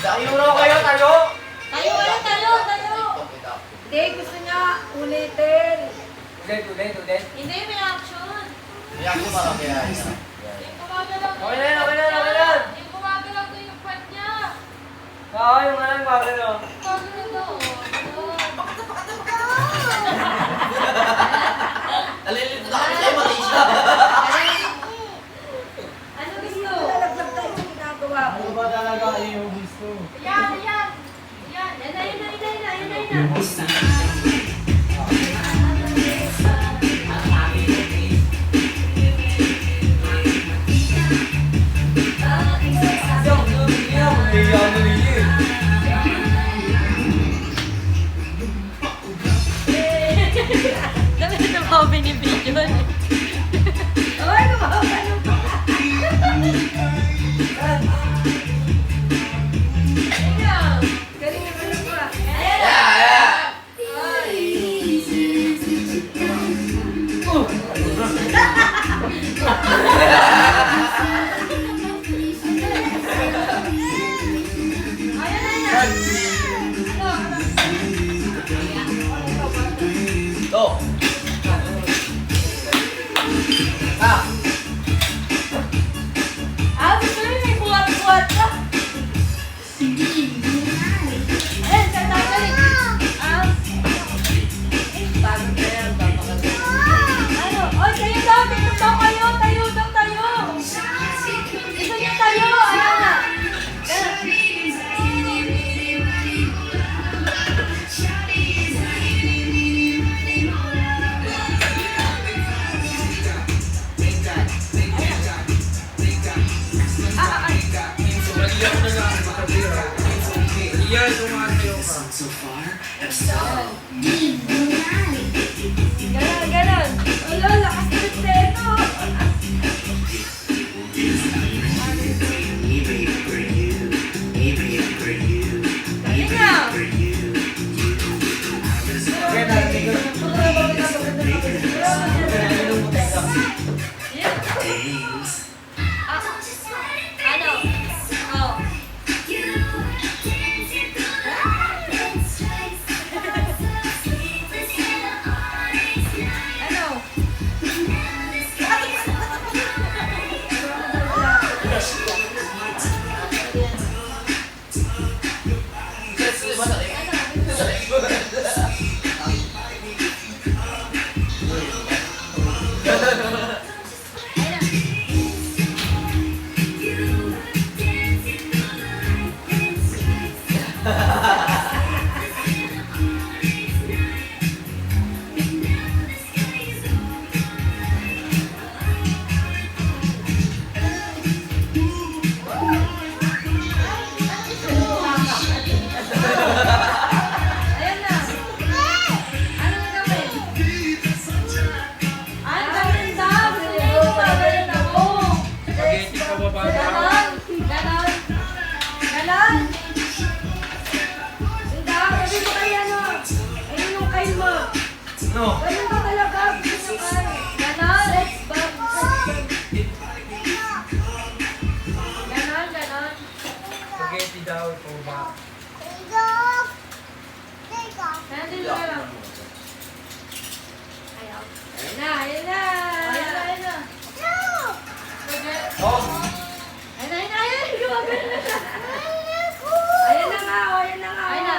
Tayo raw kayo, tayo! Tayo! Hindi, gusto niya ulitin. Ulit. Hindi, may action. May action para kaya niya. Yung gumagalaw na. Okay na. Yung gumagalaw na yung part niya. Oo, yung alam ko, ano? Gumagalaw na, oh. Nalilito na kami sa'yo, mali siya. Ano gusto? Lalaglag tayo sa ginagawa mo. Ano ba talaga yung gusto? Yan. Yan na. Dami na mga binibidyo. Ay, kumakakalong pa. Galing naman ako ah. Go! Gusto rin may buhat-buhat ka. Ayan, tatagaling. Bago na yan, papakaganda. Ano? Oy, tayo daw. Tayo daw tayo. Gusto niya tayo. Ayan na. Ganon. Wala, lakas ng teto. Ayan na. Yan. Ano? Oh. Ano? Ayan na. Ano gagawin? Ano gagawin daw? Gagawin ako. Spaghetti pa ba ba? Ganon. Sabi mo kay ano? Ayun yung kain mo. No. Ganun ka talaga. Gusto yung kain. Ganon. Spaghetti daw ito ba? Nandito ka lang. Ayaw. Ayan na. Oh! Gumagano na. Ayan na nga. Ayan na.